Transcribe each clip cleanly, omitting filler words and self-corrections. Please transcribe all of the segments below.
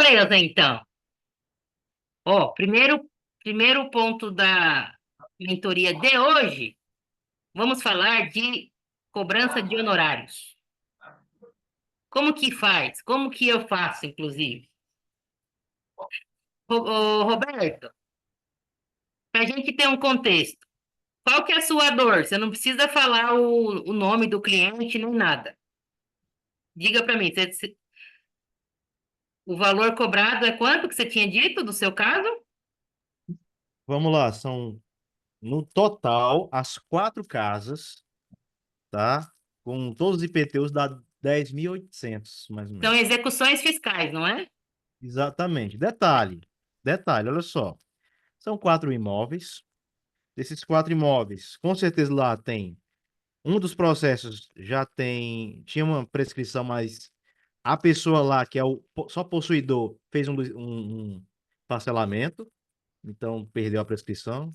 Beleza, então. Ó, primeiro ponto da mentoria de hoje, vamos falar de cobrança de honorários. Como que faz? Como que eu faço, inclusive? Roberto, para a gente ter um contexto, qual que é a sua dor? Você não precisa falar o nome do cliente nem nada. Diga para mim, o valor cobrado é quanto que você tinha dito do seu caso? Vamos lá, são no total as quatro casas, tá? Com todos os IPTUs dá 10.800, mais ou São menos. execuções fiscais, não é? Exatamente. Detalhe, olha só. São quatro imóveis. Desses quatro imóveis, com certeza lá tem. Um dos processos tinha uma prescrição, mas a pessoa lá, que é só possuidor, fez um parcelamento, então perdeu a prescrição,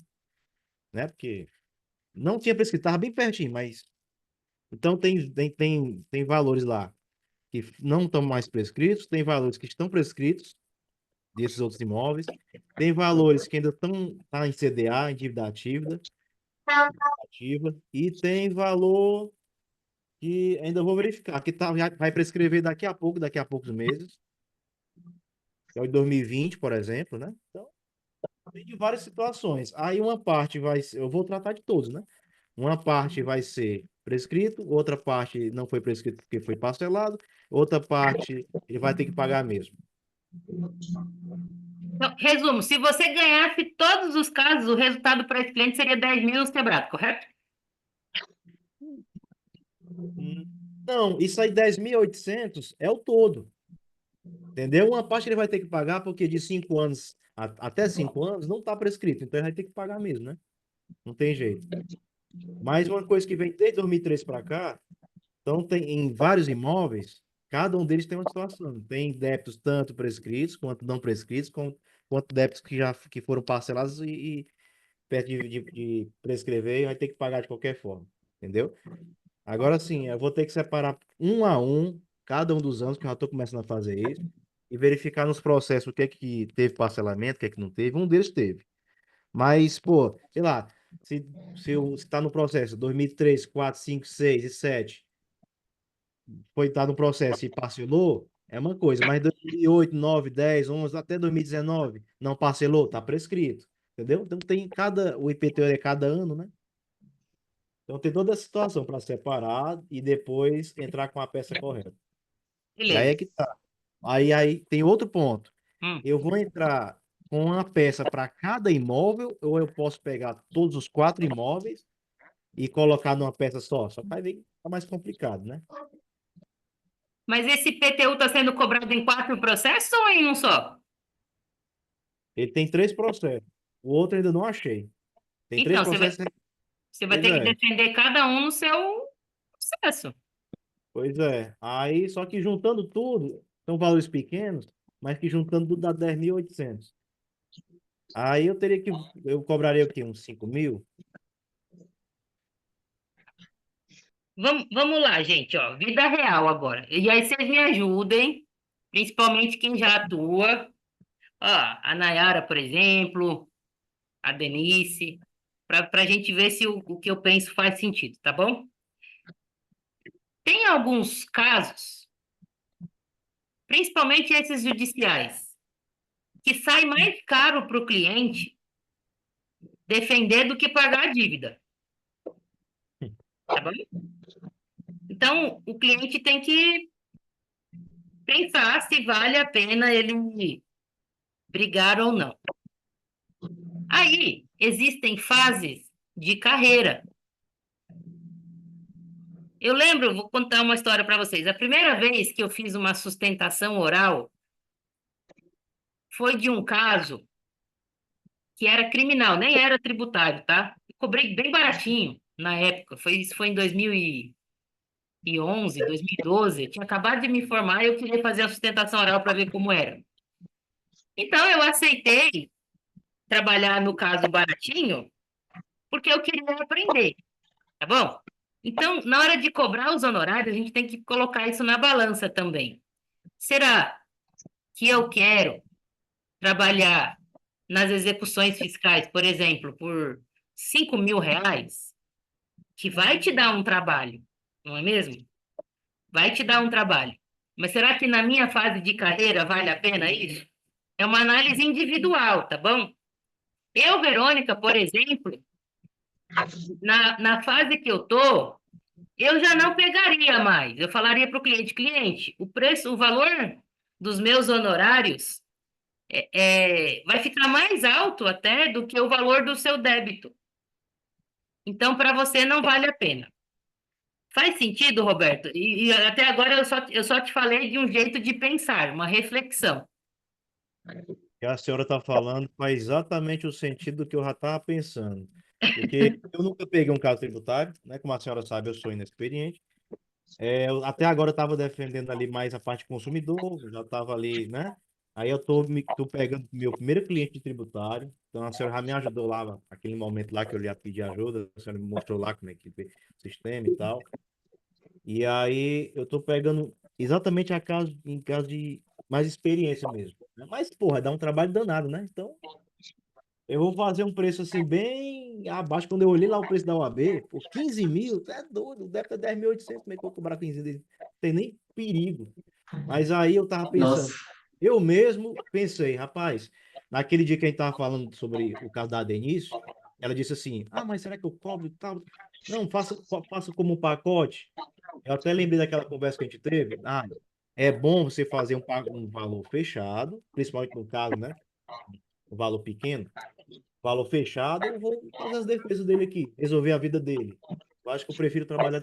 né? Porque não tinha prescrito, estava bem pertinho, mas então tem valores lá que não estão mais prescritos, tem valores que estão prescritos desses outros imóveis, tem valores que ainda estão tá em CDA, em dívida ativa, e tem valor que ainda vou verificar, que já vai prescrever daqui a poucos meses, que é o de 2020, por exemplo, né? Então, tem de várias situações. Aí uma parte eu vou tratar de todos, né? Uma parte vai ser prescrito, outra parte não foi prescrito porque foi parcelado, outra parte ele vai ter que pagar mesmo. Então, resumo, se você ganhasse todos os casos, o resultado para esse cliente seria 10 mil quebrado, correto? Hum, Não, isso aí 10.800 é o todo, entendeu? Uma parte ele vai ter que pagar porque de 5 anos até 5 anos não está prescrito, então ele vai ter que pagar mesmo, né? Não tem jeito. Mas uma coisa que vem desde 2003 para cá, então tem em vários imóveis, cada um deles tem uma situação. Tem débitos tanto prescritos quanto não prescritos, quanto débitos que foram parcelados e perto de prescrever e vai ter que pagar de qualquer forma, entendeu? Agora sim, eu vou ter que separar um a um cada um dos anos, que eu já estou começando a fazer isso, e verificar nos processos o que é que teve parcelamento, o que é que não teve. Um deles teve. Mas, pô, sei lá, se tá no processo 2003, 4, 5, 6 e 7 foi estar no processo e parcelou, é uma coisa, mas 2008, 9, 10, 11, até 2019 não parcelou, tá prescrito, entendeu? Então tem o IPTU é cada ano, né? Então tem toda a situação para separar e depois entrar com a peça correta. E aí Beleza. é que tá. Aí tem outro ponto. Hum. Eu vou entrar com uma peça para cada imóvel ou eu posso pegar todos os quatro imóveis e colocar numa peça só? Só que vai ver que tá mais complicado, né? Mas esse PTU está sendo cobrado em quatro processos ou em um só? Ele tem três processos. O outro ainda não achei. Tem três Então, processos. você vai Pois ter que é, defender cada um no seu processo. pois é. Aí, só que juntando tudo, são valores pequenos, mas que juntando tudo dá 10.800. Aí eu cobraria o quê? Uns 5.000? Vamos lá, gente, ó, vida real agora. E aí vocês me ajudem, principalmente quem já atua. Ó, a Nayara, por exemplo, a Denise, para a gente ver se o que eu penso faz sentido, tá bom? Tem alguns casos, principalmente esses judiciais, que sai mais caro para o cliente defender do que pagar a dívida, tá bom? Então, o cliente tem que pensar se vale a pena ele brigar ou não. Aí, existem fases de carreira. Eu lembro, vou contar uma história para vocês. A primeira vez que eu fiz uma sustentação oral foi de um caso que era criminal, nem era tributário, tá? Eu cobrei bem baratinho na época. Isso foi em 2011, 2012. Eu tinha acabado de me formar e eu queria fazer a sustentação oral para ver como era. Então, eu aceitei trabalhar no caso baratinho porque eu queria aprender, tá bom? Então, na hora de cobrar os honorários, a gente tem que colocar isso na balança também. Será que eu quero trabalhar nas execuções fiscais, por exemplo, por R$ 5.000, que vai te dar um trabalho, não é mesmo? Vai te dar um trabalho. Mas será que na minha fase de carreira vale a pena isso? É uma análise individual, tá bom? Eu, Verônica, por exemplo, na fase que eu tô, eu já não pegaria mais. Eu falaria para o cliente, o preço, o valor dos meus honorários vai ficar mais alto até do que o valor do seu débito. Então, para você não vale a pena. Faz sentido, Roberto? E até agora eu só te falei de um jeito de pensar, uma reflexão. Que a senhora está falando faz exatamente o sentido que eu já estava pensando. Porque eu nunca peguei um caso tributário, né? Como a senhora sabe, eu sou inexperiente. Até agora eu estava defendendo ali mais a parte consumidor, eu já estava ali, né? Aí eu tô pegando meu primeiro cliente de tributário, então a senhora já me ajudou lá, naquele momento lá que eu ia pedir ajuda, a senhora me mostrou lá como é que o sistema e tal. E aí eu tô pegando exatamente em caso de mais experiência mesmo, né? Mas, porra, dá um trabalho danado, né? Então, eu vou fazer um preço assim bem abaixo. Quando eu olhei lá o preço da OAB, por 15 mil, é doido, deve ter 10.800, como é que eu vou cobrar 15 mil? Não tem nem perigo. Mas aí eu tava Nossa, pensando, eu mesmo pensei, rapaz, naquele dia que a gente tava falando sobre o caso da Denise, ela disse assim, ah, mas será que eu cobro e tal? Não, faça como um pacote. Eu até lembrei daquela conversa que a gente teve. Ah, é bom você fazer um valor fechado, principalmente no caso, né? Um valor pequeno. Valor fechado, eu vou fazer as defesas dele aqui, resolver a vida dele. Eu acho que eu prefiro trabalhar.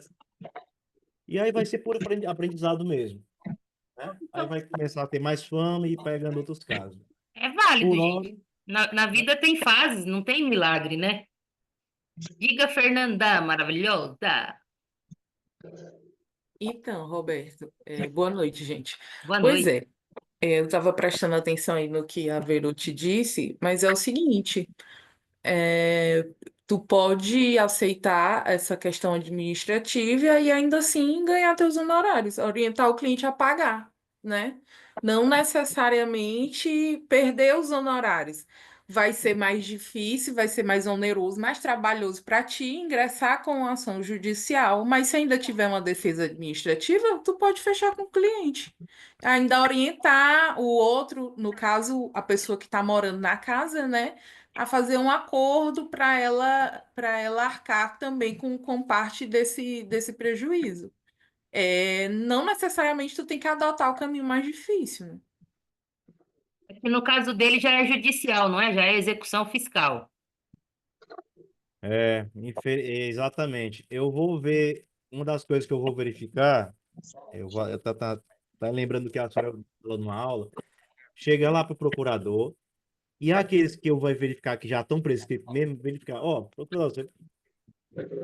E aí vai ser por aprendizado mesmo, né? Aí vai começar a ter mais fama e ir pegando outros casos. É válido, Por hora, gente. Na vida tem fases, não tem milagre, né? Diga, Fernanda, maravilhosa. Então, Roberto, boa noite, gente. Boa Pois noite. é, eu estava prestando atenção aí no que a Vero te disse, mas é o seguinte, é, tu pode aceitar essa questão administrativa e ainda assim ganhar teus honorários, orientar o cliente a pagar, né? Não necessariamente perder os honorários. Vai ser mais difícil, vai ser mais oneroso, mais trabalhoso para ti ingressar com uma ação judicial, mas se ainda tiver uma defesa administrativa, tu pode fechar com o cliente. Ainda orientar o outro, no caso, a pessoa que está morando na casa, né? A fazer um acordo para ela arcar também com parte desse prejuízo. Não necessariamente tu tem que adotar o caminho mais difícil, né? E no caso dele já é judicial, não é? Já é execução fiscal. exatamente. Eu vou ver, uma das coisas que eu vou verificar, tá lembrando que a senhora falou numa aula, chega lá para o procurador, e aqueles que eu vou verificar que já estão prescritos mesmo, verificar, ó, procurador,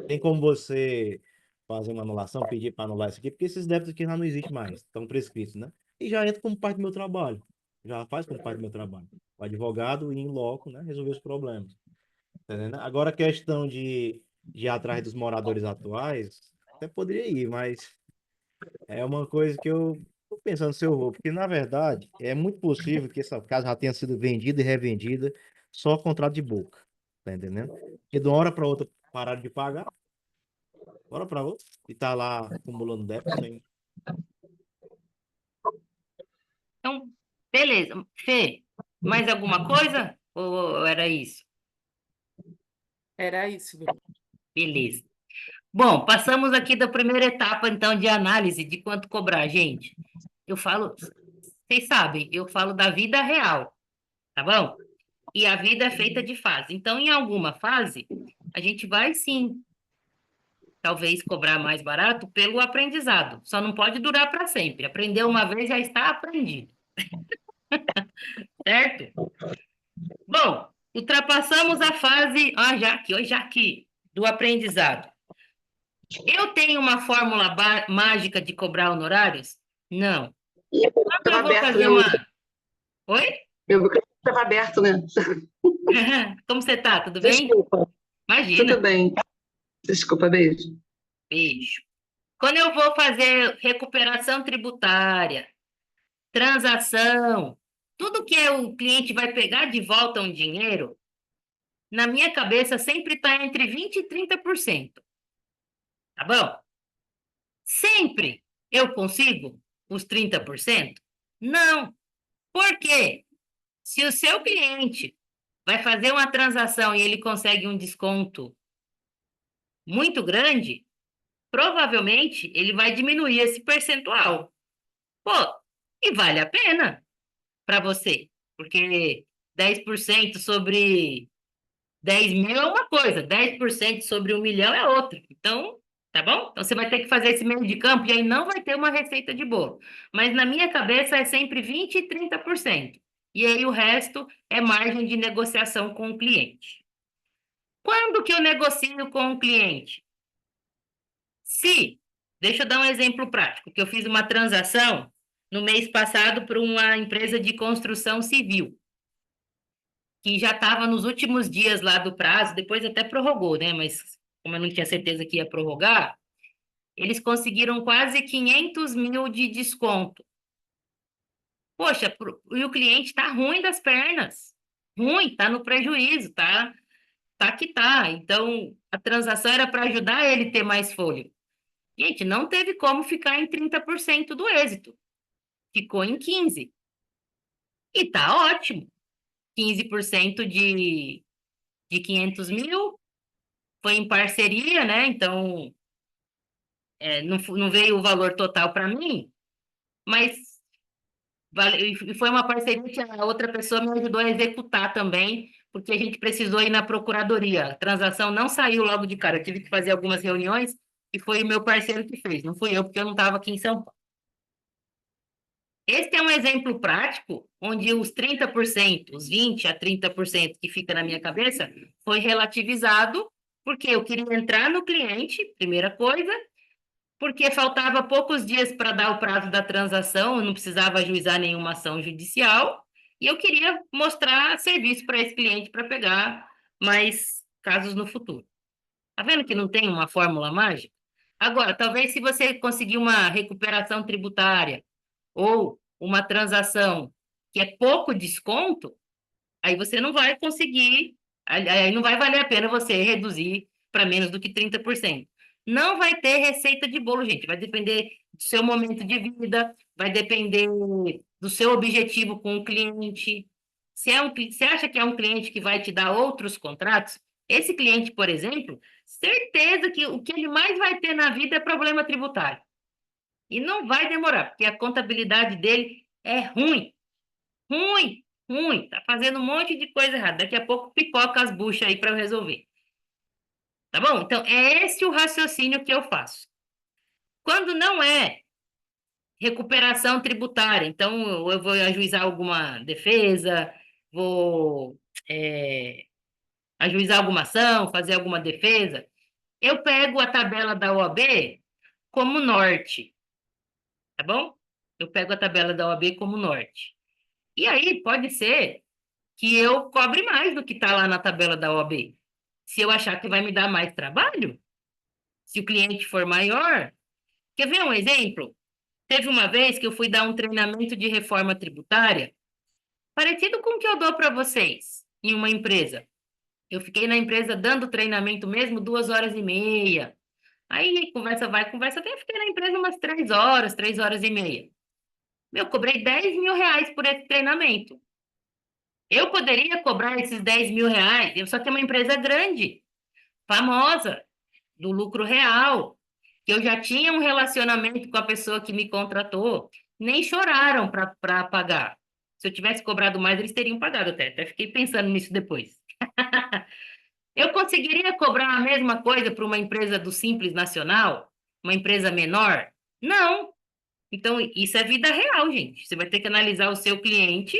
tem como você fazer uma anulação, pedir para anular isso aqui, porque esses débitos aqui já não existem mais, estão prescritos, né? E já entra como parte do meu trabalho, já faz como parte do meu trabalho. O advogado ir em loco, né, resolver os problemas, tá entendendo? Agora a questão de ir atrás dos moradores atuais, até poderia ir, mas é uma coisa que eu tô pensando se eu vou, porque na verdade é muito possível que essa casa já tenha sido vendida e revendida só contrato de boca, tá entendendo? E de uma hora para outra pararam de pagar, bora para outra. E tá lá acumulando débito sem. Então, beleza. Fê, mais alguma coisa? Ou era isso? Era isso, Vero. Beleza. Bom, passamos aqui da primeira etapa, então, de análise de quanto cobrar, gente. Eu falo, vocês sabem, eu falo da vida real, tá bom? E a vida é feita de fase. Então, em alguma fase, a gente vai sim, talvez cobrar mais barato pelo aprendizado. Só não pode durar para sempre. Aprendeu uma vez, já está aprendido, certo? Bom, ultrapassamos a fase, já aqui, do aprendizado. Eu tenho uma fórmula mágica de cobrar honorários? Não. Quando estava eu vou aberto, fazer né? uma. Oi? Meu microfone estava aberto, né? Como você tá? Tudo bem? Desculpa, tudo Imagina. bem. Desculpa, beijo. Beijo. Quando eu vou fazer recuperação tributária, transação, Tudo que o cliente vai pegar de volta um dinheiro, na minha cabeça sempre está entre 20% e 30%. Tá bom? Sempre eu consigo os 30%? Não. Por quê? Se o seu cliente vai fazer uma transação e ele consegue um desconto muito grande, provavelmente ele vai diminuir esse percentual. Pô, e vale a pena para você, porque 10% sobre 10 mil é uma coisa, 10% sobre 1 milhão é outra. Então, tá bom? Então você vai ter que fazer esse meio de campo e aí não vai ter uma receita de bolo. Mas na minha cabeça é sempre 20% e 30%. E aí o resto é margem de negociação com o cliente. Quando que eu negocio com o cliente? Se, deixa eu dar um exemplo prático, que eu fiz uma transação no mês passado para uma empresa de construção civil, que já estava nos últimos dias lá do prazo, depois até prorrogou, né? Mas como eu não tinha certeza que ia prorrogar, eles conseguiram quase 500 mil de desconto. Poxa, e o cliente está ruim das pernas, ruim, está no prejuízo, tá que tá. Então, a transação era para ajudar ele a ter mais fôlego. Gente, não teve como ficar em 30% do êxito. Ficou em 15%. E tá ótimo. 15% de 500 mil, foi em parceria, né? Então, não veio o valor total para mim, mas e foi uma parceria que a outra pessoa me ajudou a executar também, porque a gente precisou ir na procuradoria. A transação não saiu logo de cara, eu tive que fazer algumas reuniões e foi o meu parceiro que fez, não fui eu, porque eu não estava aqui em São Paulo. Esse é um exemplo prático, onde os 30%, os 20% a 30% que fica na minha cabeça, foi relativizado, porque eu queria entrar no cliente, primeira coisa, porque faltava poucos dias para dar o prazo da transação, eu não precisava ajuizar nenhuma ação judicial, e eu queria mostrar serviço para esse cliente para pegar mais casos no futuro. Tá vendo que não tem uma fórmula mágica? Agora, talvez se você conseguir uma recuperação tributária ou uma transação que é pouco desconto, aí você não vai conseguir, aí não vai valer a pena você reduzir para menos do que 30%. Não vai ter receita de bolo, gente. Vai depender do seu momento de vida, vai depender do seu objetivo com o cliente. Você acha que é um cliente que vai te dar outros contratos? Esse cliente, por exemplo, certeza que o que ele mais vai ter na vida é problema tributário. E não vai demorar, porque a contabilidade dele é ruim. Ruim, ruim. Tá fazendo um monte de coisa errada. Daqui a pouco pipoca as buchas aí para eu resolver. Tá bom? Então, é esse o raciocínio que eu faço. Quando não é recuperação tributária, então eu vou ajuizar alguma defesa, vou ajuizar alguma ação, fazer alguma defesa, eu pego a tabela da OAB como norte, tá bom? Eu pego a tabela da OAB como norte. E aí pode ser que eu cobre mais do que está lá na tabela da OAB. Se eu achar que vai me dar mais trabalho, se o cliente for maior. Quer ver um exemplo? Teve uma vez que eu fui dar um treinamento de reforma tributária, parecido com o que eu dou para vocês em uma empresa. Eu fiquei na empresa dando treinamento mesmo 2 horas e meia. Aí conversa vai, conversa vem, eu fiquei na empresa umas 3 horas, 3 horas e meia. Eu cobrei 10 mil reais por esse treinamento. Eu poderia cobrar esses 10 mil reais, só que é uma empresa grande, famosa, do lucro real, que eu já tinha um relacionamento com a pessoa que me contratou, nem choraram para pagar. Se eu tivesse cobrado mais, eles teriam pagado até fiquei pensando nisso depois. Eu conseguiria cobrar a mesma coisa para uma empresa do Simples Nacional, uma empresa menor? Não. Então, isso é vida real, gente. Você vai ter que analisar o seu cliente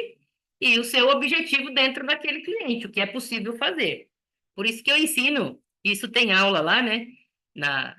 e o seu objetivo dentro daquele cliente, o que é possível fazer. Por isso que eu ensino, isso tem aula lá, né,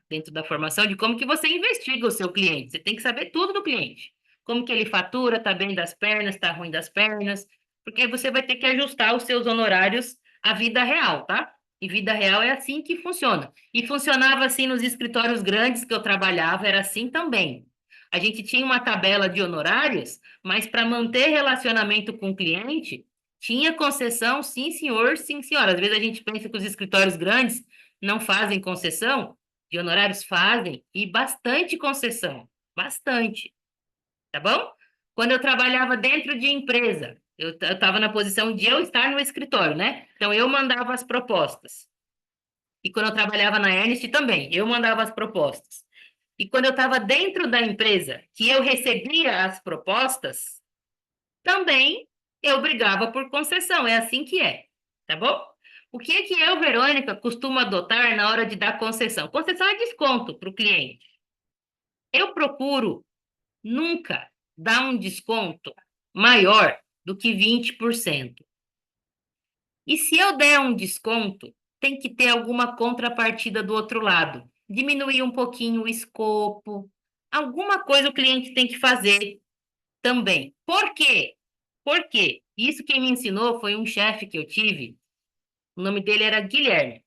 dentro da formação, de como que você investiga o seu cliente. Você tem que saber tudo do cliente. Como que ele fatura, está bem das pernas, está ruim das pernas, porque você vai ter que ajustar os seus honorários à vida real, tá? E vida real é assim que funciona. E funcionava assim nos escritórios grandes que eu trabalhava, era assim também. A gente tinha uma tabela de honorários, mas para manter relacionamento com o cliente, tinha concessão, sim, senhor, sim, senhora. Às vezes a gente pensa que os escritórios grandes não fazem concessão, de honorários fazem, e bastante concessão, bastante, tá bom? Quando eu trabalhava dentro de empresa, eu estava na posição de eu estar no escritório, né? Então, eu mandava as propostas. E quando eu trabalhava na Ernest também, eu mandava as propostas. E quando eu estava dentro da empresa, que eu recebia as propostas, também eu brigava por concessão. É assim que é, tá bom? O que é que eu, Verônica, costumo adotar na hora de dar concessão? Concessão é desconto para o cliente. Eu procuro nunca dar um desconto maior do que 20%. E se eu der um desconto, tem que ter alguma contrapartida do outro lado. Diminuir um pouquinho o escopo, alguma coisa o cliente tem que fazer também. Por quê? Porque isso quem me ensinou foi um chefe que eu tive, o nome dele era Guilherme.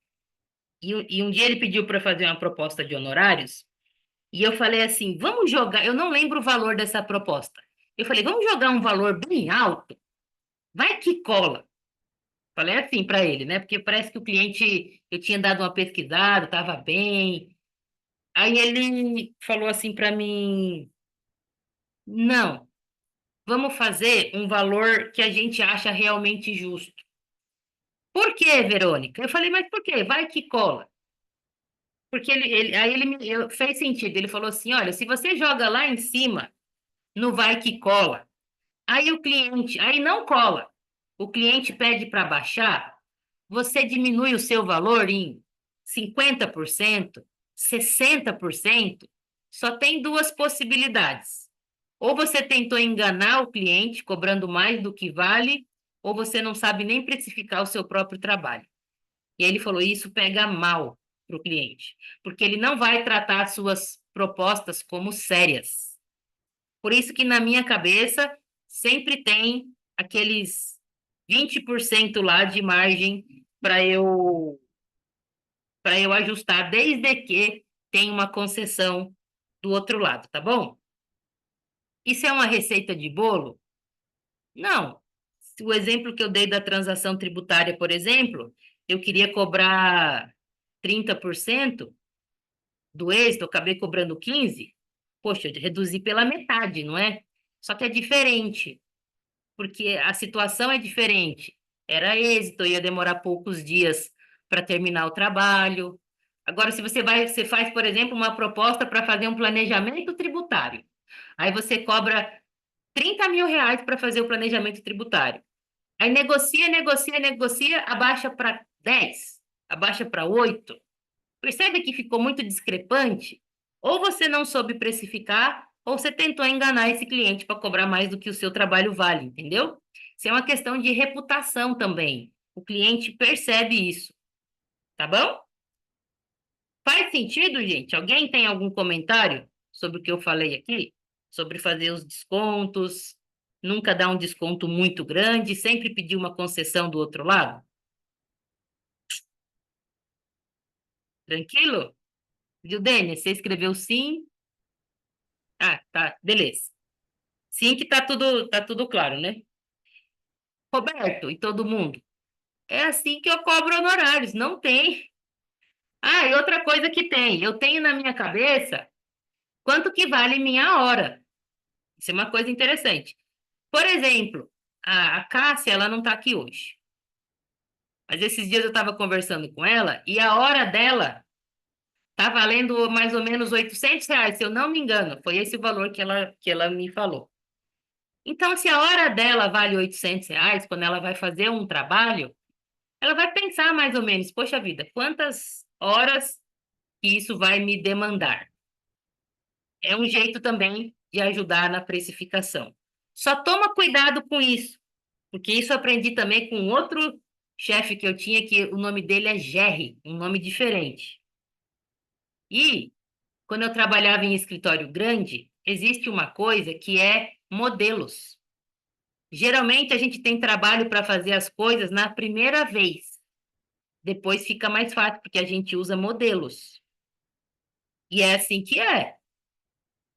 E um dia ele pediu para fazer uma proposta de honorários, e eu falei assim: vamos jogar. Eu não lembro o valor dessa proposta. Eu falei: vamos jogar um valor bem alto, vai que cola. Falei assim para ele, né? Porque parece que o cliente, eu tinha dado uma pesquisada, estava bem. Aí ele falou assim para mim: não, vamos fazer um valor que a gente acha realmente justo. Por quê, Verônica? Eu falei: mas por quê? Vai que cola. Porque aí fez sentido. Ele falou assim: olha, se você joga lá em cima, no vai que cola. Aí o cliente, aí não cola. O cliente pede para baixar, você diminui o seu valor em 50%, 60%, só tem duas possibilidades. Ou você tentou enganar o cliente cobrando mais do que vale, ou você não sabe nem precificar o seu próprio trabalho. E ele falou: isso pega mal para o cliente, porque ele não vai tratar as suas propostas como sérias. Por isso que na minha cabeça sempre tem aqueles 20% lá de margem para eu ajustar, desde que tenha uma concessão do outro lado, tá bom? Isso é uma receita de bolo? Não. O exemplo que eu dei da transação tributária, por exemplo, eu queria cobrar 30% do êxito, eu acabei cobrando 15%. Poxa, eu reduzi pela metade, não é? Só que é diferente, porque a situação é diferente. Era êxito, ia demorar poucos dias para terminar o trabalho. Agora, se você faz, por exemplo, uma proposta para fazer um planejamento tributário, aí você cobra 30 mil reais para fazer o planejamento tributário. Aí negocia, negocia, negocia, abaixa para 10, abaixa para 8. Percebe que ficou muito discrepante? Ou você não soube precificar, ou você tentou enganar esse cliente para cobrar mais do que o seu trabalho vale, entendeu? Isso é uma questão de reputação também. O cliente percebe isso, tá bom? Faz sentido, gente? Alguém tem algum comentário sobre o que eu falei aqui? Sobre fazer os descontos, nunca dar um desconto muito grande, sempre pedir uma concessão do outro lado? Tranquilo? Viu, Denis? Você escreveu sim? Ah, tá, beleza. Sim, que tá tudo claro, né? Roberto e todo mundo. É assim que eu cobro honorários, não tem. Ah, e outra coisa que tem, eu tenho na minha cabeça quanto que vale minha hora. Isso é uma coisa interessante. Por exemplo, a Cássia, ela não está aqui hoje. Mas esses dias eu estava conversando com ela e a hora dela tá valendo mais ou menos R$ 800, se eu não me engano. Foi esse o valor que ela me falou. Então, se a hora dela vale R$ 800, quando ela vai fazer um trabalho, ela vai pensar mais ou menos, poxa vida, quantas horas que isso vai me demandar? É um jeito também de ajudar na precificação. Só toma cuidado com isso, porque isso eu aprendi também com outro chefe que eu tinha, que o nome dele é Jerry, um nome diferente. E, quando eu trabalhava em escritório grande, existe uma coisa que é modelos. Geralmente, a gente tem trabalho para fazer as coisas na primeira vez. Depois fica mais fácil, porque a gente usa modelos. E é assim que é.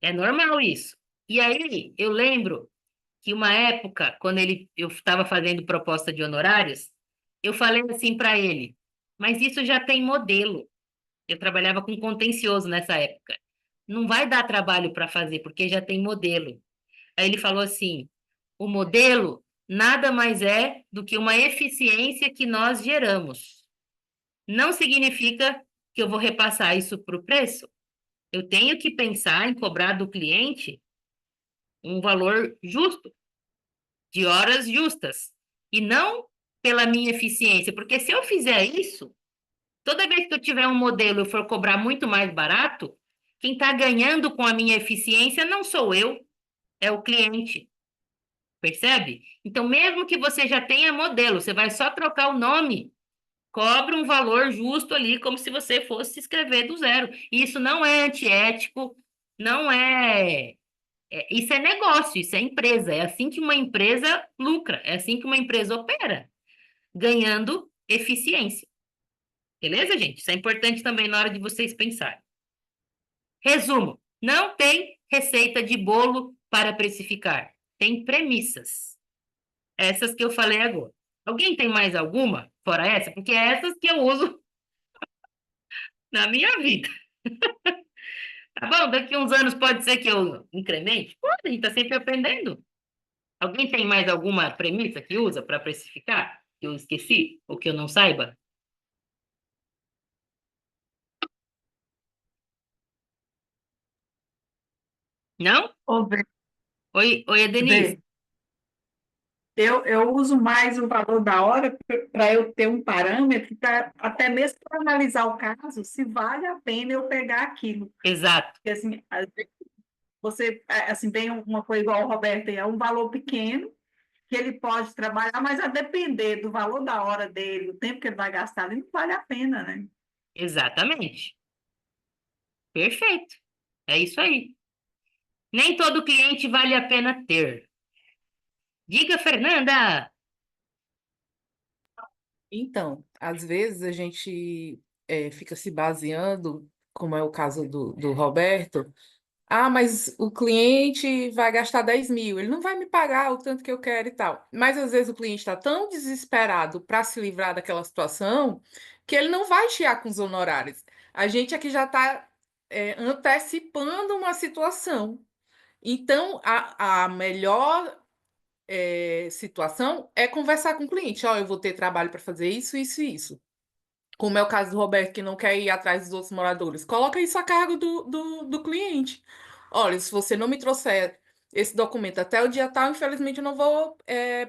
É normal isso. E aí, eu lembro que uma época, quando eu estava fazendo proposta de honorários, eu falei assim para ele, mas isso já tem modelo. Eu trabalhava com contencioso nessa época. Não vai dar trabalho para fazer, porque já tem modelo. Aí ele falou assim: o modelo nada mais é do que uma eficiência que nós geramos. Não significa que eu vou repassar isso para o preço. Eu tenho que pensar em cobrar do cliente um valor justo, de horas justas, e não pela minha eficiência, porque se eu fizer isso, toda vez que eu tiver um modelo e for cobrar muito mais barato, quem está ganhando com a minha eficiência não sou eu, é o cliente. Percebe? Então, mesmo que você já tenha modelo, você vai só trocar o nome, cobra um valor justo ali, como se você fosse escrever do zero. E isso não é antiético, não é, isso é negócio, isso é empresa. É assim que uma empresa lucra, é assim que uma empresa opera, ganhando eficiência. Beleza, gente? Isso é importante também na hora de vocês pensarem. Resumo: não tem receita de bolo para precificar, tem premissas. Essas que eu falei agora. Alguém tem mais alguma fora essa? Porque é essas que eu uso na minha vida. Tá bom? Daqui uns anos pode ser que eu incremente? Pode, a gente está sempre aprendendo. Alguém tem mais alguma premissa que usa para precificar? Que eu esqueci? Ou que eu não saiba? Não? Ô, Vê, Oi, oi, Denise. Vê, eu uso mais o valor da hora para eu ter um parâmetro, até mesmo para analisar o caso, se vale a pena eu pegar aquilo. Exato. Porque, assim, às vezes você, assim, tem uma coisa igual o Roberto, é um valor pequeno, que ele pode trabalhar, mas a depender do valor da hora dele, do tempo que ele vai gastar, ele não vale a pena, né? Exatamente. Perfeito. É isso aí. Nem todo cliente vale a pena ter. Diga, Fernanda. Então, às vezes a gente fica se baseando, como é o caso do Roberto. Ah, mas o cliente vai gastar 10 mil, ele não vai me pagar o tanto que eu quero e tal. Mas às vezes o cliente está tão desesperado para se livrar daquela situação que ele não vai chiar com os honorários. A gente aqui já está antecipando uma situação. Então, a melhor situação é conversar com o cliente. Ó, eu vou ter trabalho para fazer isso, isso e isso. Como é o caso do Roberto, que não quer ir atrás dos outros moradores. Coloca isso a cargo do cliente. Olha, se você não me trouxer esse documento até o dia tal, infelizmente eu não vou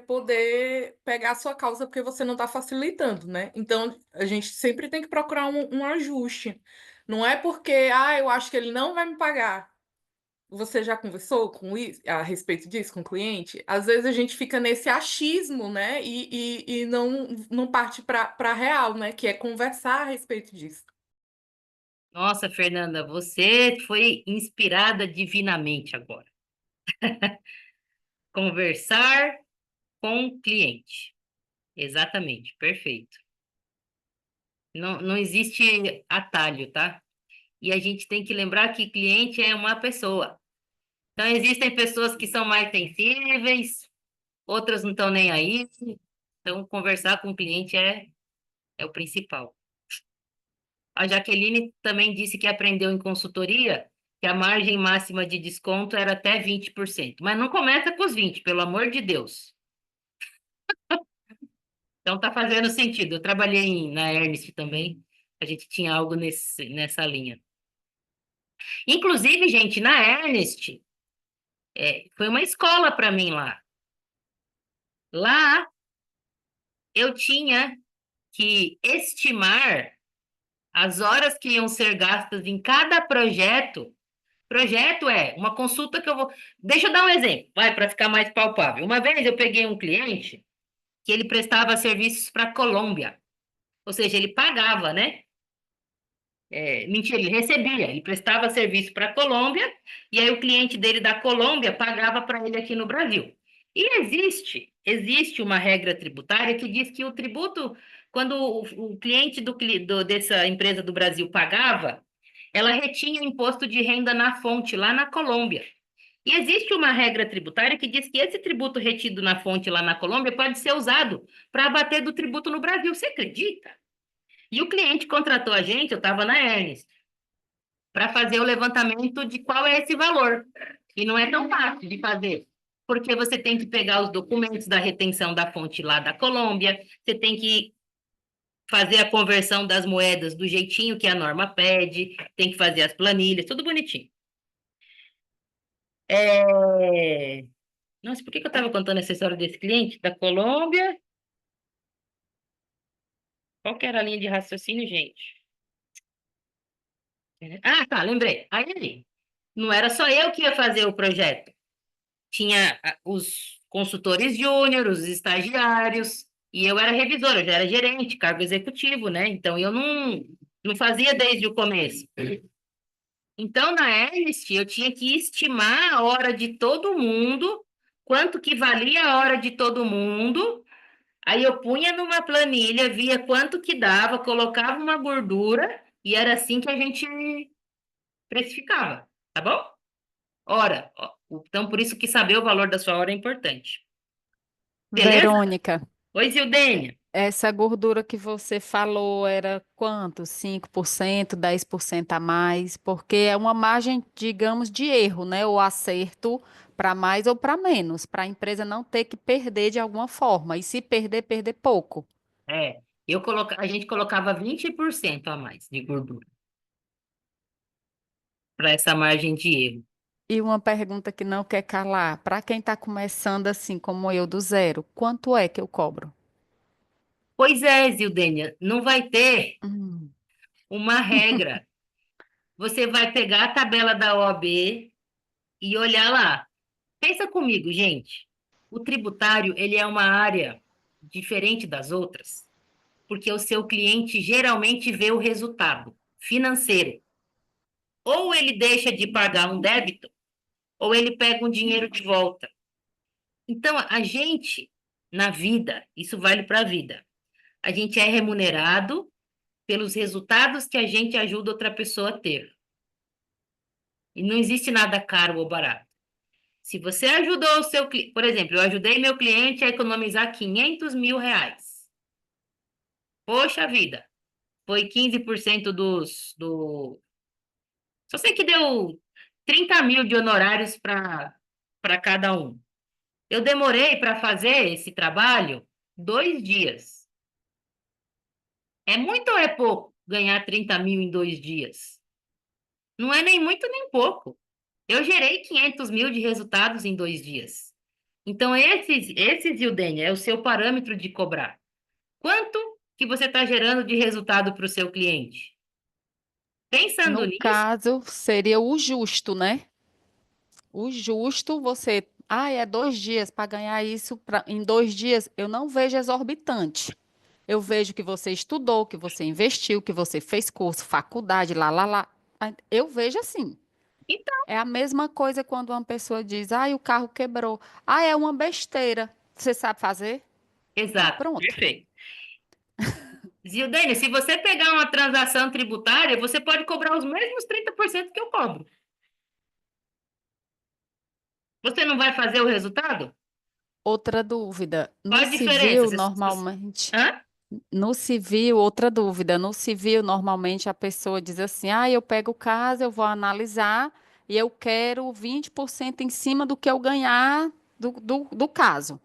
poder pegar a sua causa porque você não está facilitando, né? Então, a gente sempre tem que procurar um ajuste. Não é porque, eu acho que ele não vai me pagar. Você já conversou com isso, a respeito disso com o cliente? Às vezes a gente fica nesse achismo, né? E não parte para a real, né? Que é conversar a respeito disso. Nossa, Fernanda, você foi inspirada divinamente agora. Conversar com o cliente. Exatamente, perfeito. Não, não existe atalho, tá? E a gente tem que lembrar que cliente é uma pessoa. Então, existem pessoas que são mais sensíveis, outras não estão nem aí. Então, conversar com o cliente é o principal. A Jaqueline também disse que aprendeu em consultoria que a margem máxima de desconto era até 20%. Mas não começa com os 20, pelo amor de Deus. Então tá fazendo sentido. Eu trabalhei na Ernest também. A gente tinha algo nessa linha. Inclusive, gente, na Ernest, foi uma escola para mim lá. Lá eu tinha que estimar as horas que iam ser gastas em cada projeto. Projeto é uma consulta que eu vou. Deixa eu dar um exemplo, vai, para ficar mais palpável. Uma vez eu peguei um cliente que ele prestava serviços para a Colômbia, ou seja, ele pagava, né? Mentira, ele recebia, ele prestava serviço para a Colômbia, e aí o cliente dele da Colômbia pagava para ele aqui no Brasil. E existe uma regra tributária que diz que o tributo, quando o cliente dessa empresa do Brasil pagava, ela retinha o imposto de renda na fonte, lá na Colômbia. E existe uma regra tributária que diz que esse tributo retido na fonte lá na Colômbia pode ser usado para abater do tributo no Brasil. Você acredita? E o cliente contratou a gente, eu estava na Ernest, para fazer o levantamento de qual é esse valor. E não é tão fácil de fazer, porque você tem que pegar os documentos da retenção da fonte lá da Colômbia, você tem que fazer a conversão das moedas do jeitinho que a norma pede, tem que fazer as planilhas, tudo bonitinho. Nossa, por que eu estava contando essa história desse cliente da Colômbia? Qual que era a linha de raciocínio, gente? Ah, tá, lembrei. Aí, não era só eu que ia fazer o projeto. Tinha os consultores júnior, os estagiários, e eu era revisora, eu já era gerente, cargo executivo, né? Então, eu não fazia desde o começo. Então, na Ernest, eu tinha que estimar a hora de todo mundo, quanto que valia a hora de todo mundo. Aí eu punha numa planilha, via quanto que dava, colocava uma gordura, e era assim que a gente precificava, tá bom? Hora. Ó. Então, por isso que saber o valor da sua hora é importante. Beleza? Verônica, Oi, Zildênia. essa gordura que você falou era quanto? 5%, 10% a mais? Porque é uma margem, digamos, de erro, né? Ou acerto para mais ou para menos, para a empresa não ter que perder de alguma forma. E se perder, perder pouco. A gente colocava 20% a mais de gordura para essa margem de erro. E uma pergunta que não quer calar, para quem está começando assim como eu do zero, quanto é que eu cobro? Pois é, Zildênia, não vai ter Hum, uma regra. Você vai pegar a tabela da OAB e olhar lá. Pensa comigo, gente. O tributário, ele é uma área diferente das outras, porque o seu cliente geralmente vê o resultado financeiro. Ou ele deixa de pagar um débito, ou ele pega um dinheiro de volta. Então, a gente, na vida, isso vale para a vida, a gente é remunerado pelos resultados que a gente ajuda outra pessoa a ter. E não existe nada caro ou barato. Se você ajudou o seu cliente, por exemplo, eu ajudei meu cliente a economizar R$ 500.000. Poxa vida, foi 15% Só sei que deu 30 mil de honorários para cada um. Eu demorei para fazer esse trabalho 2 dias. É muito ou é pouco ganhar 30 mil em 2 dias? Não é nem muito nem pouco. Eu gerei 500 mil de resultados em 2 dias. Então, esse Zildênia, é o seu parâmetro de cobrar. Quanto que você está gerando de resultado para o seu cliente? Pensando No nisso, caso, seria o justo, né? O justo, você. Ah, é 2 dias para ganhar isso em 2 dias. Eu não vejo exorbitante. Eu vejo que você estudou, que você investiu, que você fez curso, faculdade, lá, lá, lá. Eu vejo assim. então, É a mesma coisa quando uma pessoa diz: ah, o carro quebrou. Ah, é uma besteira. Você sabe fazer? exato, Pronto. perfeito. Zildênia, se você pegar uma transação tributária, você pode cobrar os mesmos 30% que eu cobro. Você não vai fazer o resultado? Outra dúvida. Qual a diferença? Hã? No civil, outra dúvida. No civil, normalmente a pessoa diz assim: ah, eu pego o caso, eu vou analisar e eu quero 20% em cima do que eu ganhar do caso.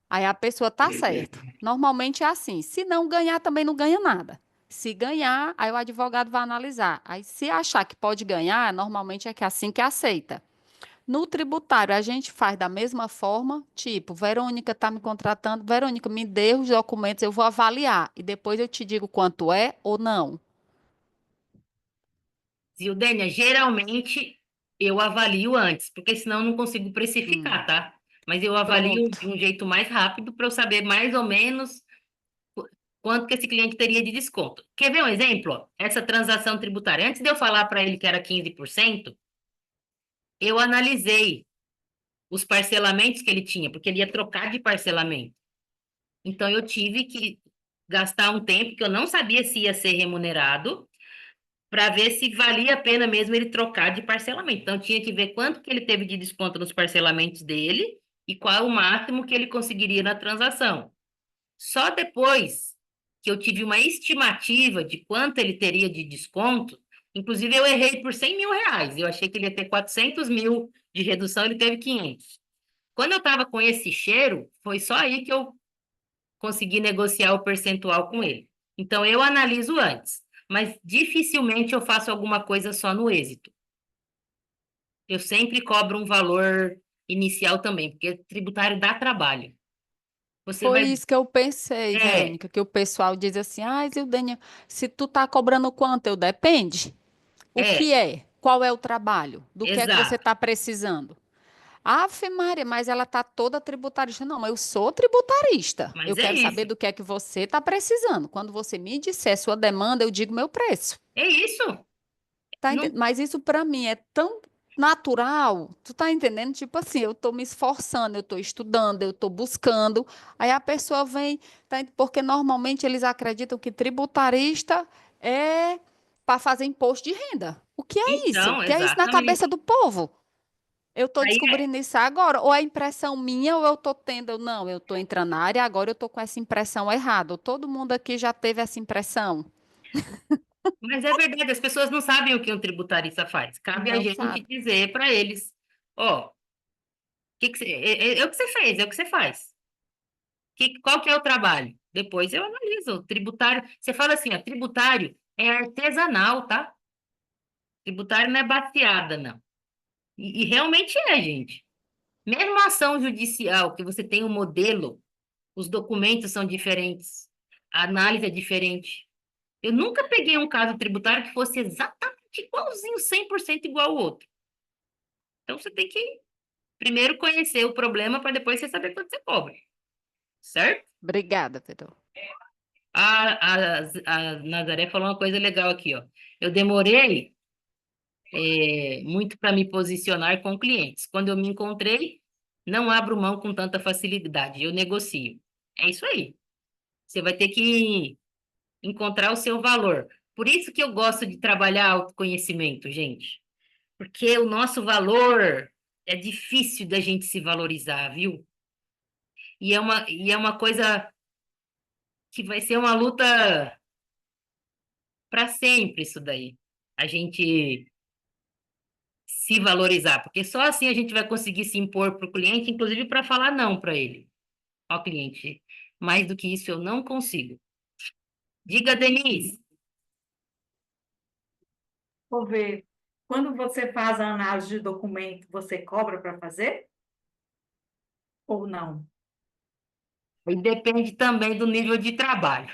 Aí a pessoa tá certo. Normalmente é assim. Se não ganhar, também não ganha nada. Se ganhar, aí o advogado vai analisar. Aí, se achar que pode ganhar, normalmente é que é assim que aceita. No tributário, a gente faz da mesma forma, tipo, Verônica está me contratando, Verônica, me dê os documentos, eu vou avaliar e depois eu te digo quanto é ou não. Zildênia, geralmente eu avalio antes, porque senão eu não consigo precificar, Hum, tá? Mas eu avalio de pronto. um jeito mais rápido para eu saber mais ou menos quanto que esse cliente teria de desconto. Quer ver um exemplo? Ó? Essa transação tributária. Antes de eu falar para ele que era 15%, eu analisei os parcelamentos que ele tinha, porque ele ia trocar de parcelamento. Então, eu tive que gastar um tempo que eu não sabia se ia ser remunerado para ver se valia a pena mesmo ele trocar de parcelamento. Então, tinha que ver quanto que ele teve de desconto nos parcelamentos dele e qual é o máximo que ele conseguiria na transação. Só depois que eu tive uma estimativa de quanto ele teria de desconto, inclusive eu errei por 100 mil reais. Eu achei que ele ia ter 400 mil de redução, ele teve 500. Quando eu estava com esse cheiro, foi só aí que eu consegui negociar o percentual com ele. Então, eu analiso antes, mas dificilmente eu faço alguma coisa só no êxito. Eu sempre cobro um valor inicial também, porque tributário dá trabalho. Você Foi vai. isso que eu pensei, É, Verônica, que o pessoal diz assim, ah, Zildânia, se tu tá cobrando quanto? Eu, depende. O é, que é? Qual é o trabalho? Do que é que você exato. está precisando? Ave Maria, mas ela tá toda tributarista. Não, eu sou tributarista. Eu Mas é quero saber isso. do que é que você está precisando. Quando você me disser sua demanda, eu digo meu preço. É isso. Tá Não, Mas isso para mim é tão natural. Tu tá entendendo? Tipo assim, eu tô me esforçando, eu tô estudando, eu tô buscando. Aí a pessoa vem, porque normalmente eles acreditam que tributarista é para fazer imposto de renda. O que é isso? O então, que é isso na cabeça exatamente. do povo? Eu estou Aí descobrindo isso agora, ou é impressão minha, ou eu estou tendo, não, eu estou entrando na área, agora eu estou com essa impressão errada. Ou todo mundo aqui já teve essa impressão. mas é verdade, as pessoas não sabem o que um tributarista faz. Cabe a Não gente sabe. dizer para eles, ó, é o que você fez, é o que você faz. Qual que é o trabalho? Depois eu analiso. O tributário, você fala assim, ó, tributário é artesanal, tá? Tributário não é baseada, não. E realmente é, gente. Mesmo a ação judicial, que você tem um modelo, os documentos são diferentes, a análise é diferente. Eu nunca peguei um caso tributário que fosse exatamente igualzinho, 100% igual ao outro. Então, você tem que primeiro conhecer o problema para depois você saber quanto você cobra, certo? Obrigada, Pedro. A Nazaré falou uma coisa legal aqui, ó. Eu demorei muito para me posicionar com clientes. Quando eu me encontrei, não abro mão com tanta facilidade, eu negocio. É isso aí. Você vai ter que encontrar o seu valor. Por isso que eu gosto de trabalhar autoconhecimento, gente. Porque o nosso valor é difícil da gente se valorizar, viu? E é uma coisa que vai ser uma luta para sempre, isso daí. A gente se valorizar, porque só assim a gente vai conseguir se impor para o cliente, inclusive para falar não para ele. Ó, cliente, mais do que isso eu não consigo. Diga, Denise. Vou ver. Quando você faz a análise de documento, você cobra para fazer? Ou não? E depende também do nível de trabalho.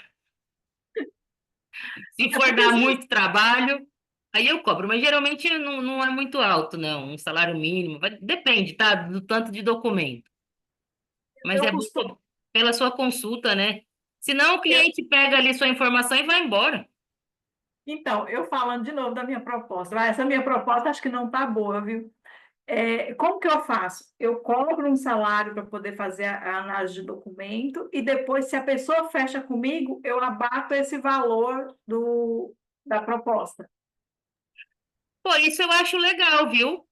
Se É for porque dar assim, muito trabalho, aí eu cobro, mas geralmente não é muito alto, não. Um salário mínimo, depende, tá? Do tanto de documento. Mas eu é bom costumo. pela sua consulta, né? Senão o cliente pega ali sua informação e vai embora. Então, eu falando de novo da minha proposta. Essa minha proposta acho que não está boa, viu? Como que eu faço? Eu cobro um salário para poder fazer a análise de documento e depois, se a pessoa fecha comigo, eu abato esse valor da proposta. Pô, isso eu acho legal, viu?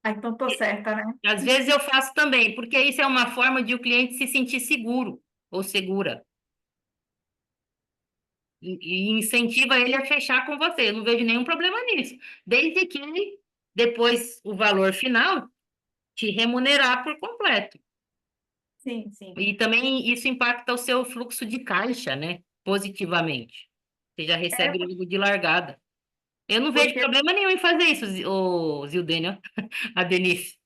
Ah, então estou certa, né? Às vezes eu faço também, porque isso é uma forma de o cliente se sentir seguro ou segura. E incentiva ele a fechar com você. Eu não vejo nenhum problema nisso. Desde que depois o valor final te remunerar por completo. Sim, sim. E também isso impacta o seu fluxo de caixa, né? Positivamente. Você já É recebe logo de largada. Eu não vejo porque problema nenhum em fazer isso, o Zildênia, a Denise.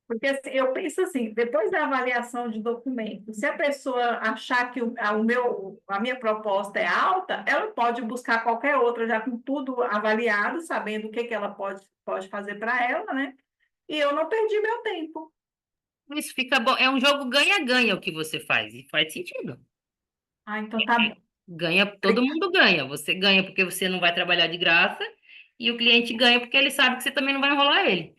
Porque assim, eu penso assim, depois da avaliação de documento, se a pessoa achar que a minha proposta é alta, ela pode buscar qualquer outra, já com tudo avaliado, sabendo o que ela pode fazer para ela, né? E eu não perdi meu tempo. Isso fica bom. É um jogo ganha-ganha o que você faz, e faz sentido. Ah, então tá bom. Ganha, todo mundo ganha. Você ganha porque você não vai trabalhar de graça, e o cliente ganha porque ele sabe que você também não vai enrolar ele.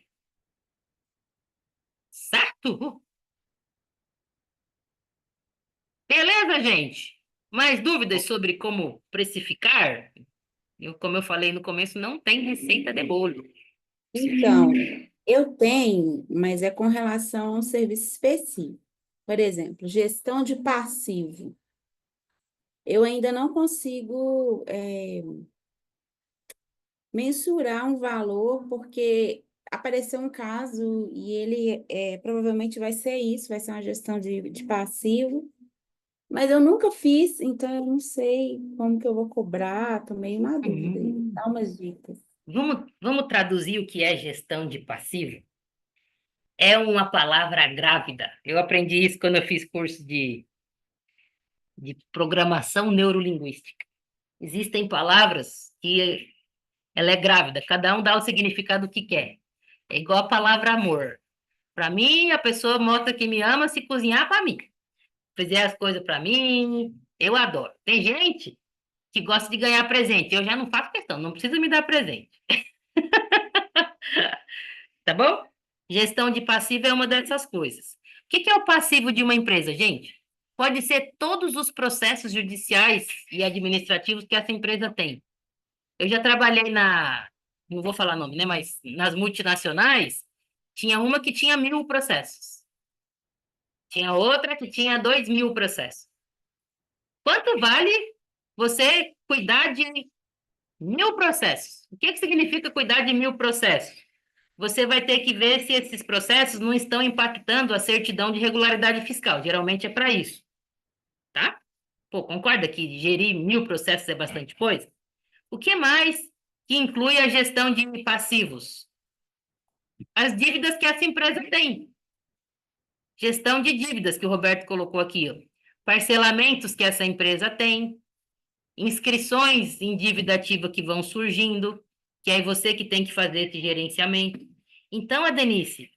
Certo? Beleza, gente? Mais dúvidas sobre como precificar? Como eu falei no começo, não tem receita de bolo. Então, eu tenho, mas é com relação a um serviço específico. Por exemplo, gestão de passivo. Eu ainda não consigo mensurar um valor, porque apareceu um caso e ele provavelmente vai ser isso, vai ser uma gestão de passivo, mas eu nunca fiz, então eu não sei como que eu vou cobrar, tô meio na dúvida. Dá umas dicas. Vamos traduzir o que é gestão de passivo? É uma palavra grávida. Eu aprendi isso quando eu fiz curso de programação neurolinguística. Existem palavras que ela é grávida, cada um dá o significado que quer. É igual a palavra amor. Para mim, a pessoa mostra que me ama se cozinhar para mim. Fizer as coisas para mim, eu adoro. Tem gente que gosta de ganhar presente. Eu já não faço questão, não precisa me dar presente. Tá bom? Gestão de passivo é uma dessas coisas. O que que é o passivo de uma empresa, gente? Pode ser todos os processos judiciais e administrativos que essa empresa tem. Eu já trabalhei não vou falar nome, né? Mas nas multinacionais, tinha uma que tinha 1.000 processos. Tinha outra que tinha 2.000 processos. Quanto vale você cuidar de 1.000 processos? O que que significa cuidar de 1.000 processos? Você vai ter que ver se esses processos não estão impactando a certidão de regularidade fiscal. Geralmente é para isso, tá? Pô, concorda que gerir 1.000 processos é bastante coisa? O que mais que inclui a gestão de passivos? As dívidas que essa empresa tem. Gestão de dívidas, que o Roberto colocou aqui, ó. Parcelamentos que essa empresa tem, inscrições em dívida ativa que vão surgindo, que é você que tem que fazer esse gerenciamento. Então, Adenice,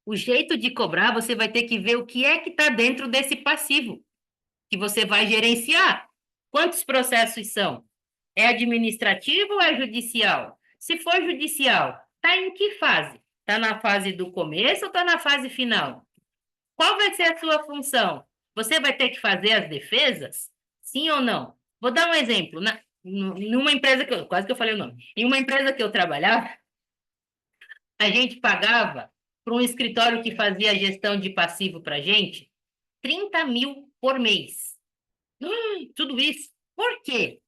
o jeito de cobrar, você vai ter que ver o que é que está dentro desse passivo que você vai gerenciar. Quantos processos são? É administrativo ou é judicial? Se for judicial, está em que fase? Está na fase do começo ou está na fase final? Qual vai ser a sua função? Você vai ter que fazer as defesas? Sim ou não? Vou dar um exemplo. Numa empresa quase que eu falei o nome. Em uma empresa que eu trabalhava, a gente pagava para um escritório que fazia a gestão de passivo para a gente 30.000 por mês. Tudo isso. Por quê?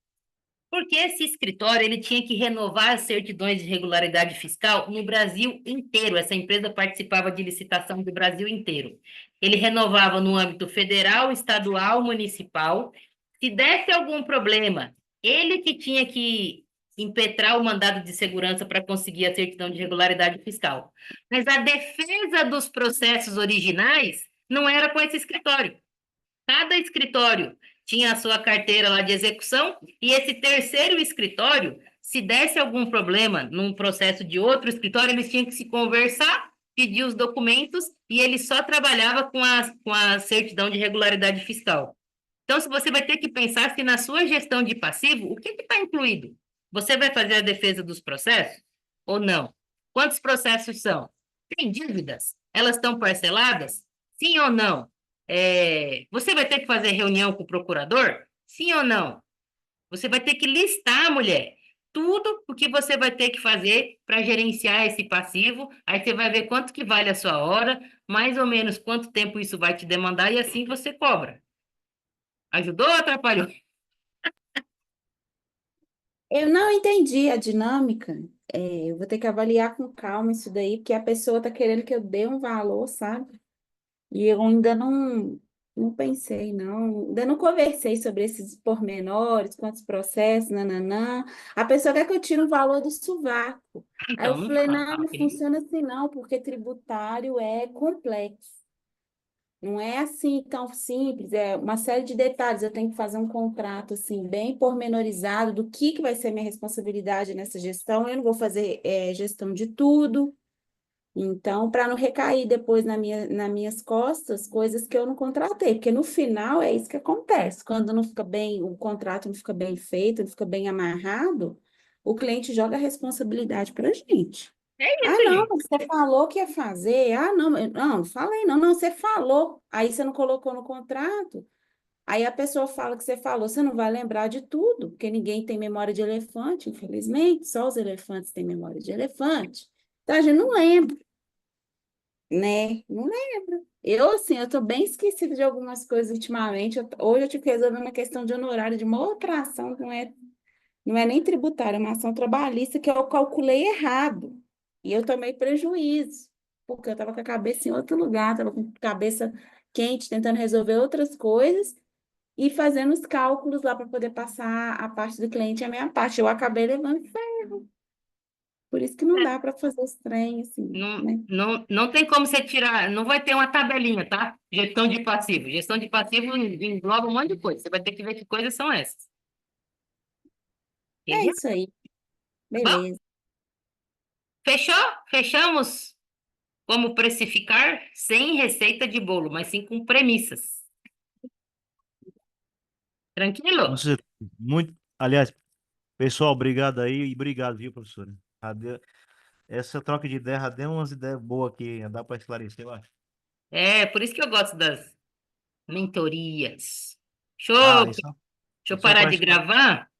Porque esse escritório ele tinha que renovar as certidões de regularidade fiscal no Brasil inteiro. Essa empresa participava de licitação do Brasil inteiro. Ele renovava no âmbito federal, estadual, municipal. Se desse algum problema, ele que tinha que impetrar o mandado de segurança para conseguir a certidão de regularidade fiscal. Mas a defesa dos processos originais não era com esse escritório. Cada escritório tinha a sua carteira lá de execução, e esse terceiro escritório, se desse algum problema num processo de outro escritório, eles tinham que se conversar, pedir os documentos, e ele só trabalhava com a certidão de regularidade fiscal. Então, se você vai ter que pensar se na sua gestão de passivo, o que está incluído? Você vai fazer a defesa dos processos ou não? Quantos processos são? Tem dívidas? Elas estão parceladas? Sim ou não? Você vai ter que fazer reunião com o procurador? Sim ou não? Você vai ter que listar, mulher, tudo o que você vai ter que fazer para gerenciar esse passivo. Aí você vai ver quanto que vale a sua hora, mais ou menos quanto tempo isso vai te demandar, e assim você cobra. Ajudou ou atrapalhou? Eu não entendi a dinâmica. Eu vou ter que avaliar com calma isso daí, porque a pessoa está querendo que eu dê um valor, sabe? E eu ainda não pensei, não. Ainda não conversei sobre esses pormenores, quantos processos, nananã. A pessoa quer que eu tire o valor do sovaco. Aí eu Então, não falei, fala, não, não funciona assim não, porque tributário é complexo. Não é assim tão simples, é uma série de detalhes. Eu tenho que fazer um contrato assim bem pormenorizado do que vai ser minha responsabilidade nessa gestão. Eu não vou fazer gestão de tudo. Então, para não recair depois nas minhas costas, coisas que eu não contratei, porque no final é isso que acontece. Quando não fica bem, o contrato não fica bem feito, não fica bem amarrado, o cliente joga a responsabilidade para a gente. É Ah, isso, não, gente. você falou que ia fazer. Ah, não, não falei, não, não, você falou. Aí você não colocou no contrato. Aí a pessoa fala que você falou, você não vai lembrar de tudo, porque ninguém tem memória de elefante, infelizmente, só os elefantes têm memória de elefante. Então a gente não lembra, né? Não lembra. Eu, assim, eu tô bem esquecida de algumas coisas ultimamente. Hoje eu tive que resolver uma questão de honorário de uma outra ação, que não é nem tributária, é uma ação trabalhista que eu calculei errado. E eu tomei prejuízo, porque eu estava com a cabeça em outro lugar, estava com a cabeça quente, tentando resolver outras coisas e fazendo os cálculos lá para poder passar a parte do cliente e a minha parte. Eu acabei levando ferro. Por isso que não dá para fazer os trem, assim, Não, né? não tem como você tirar, não vai ter uma tabelinha, tá? Gestão de passivo. Gestão de passivo engloba um monte de coisa. Você vai ter que ver que coisas são essas. É Entendeu? isso aí. Tá bom? Beleza. Fechou? Fechamos como precificar sem receita de bolo, mas sim com premissas. Tranquilo? Você, muito, aliás, pessoal, obrigado aí e obrigado, viu, professora? Essa troca de ideia já deu umas ideias boas aqui, dá para esclarecer, eu acho. É, por isso que eu gosto das mentorias. Ah, Deixa isso eu é parar para de esclarecer. gravar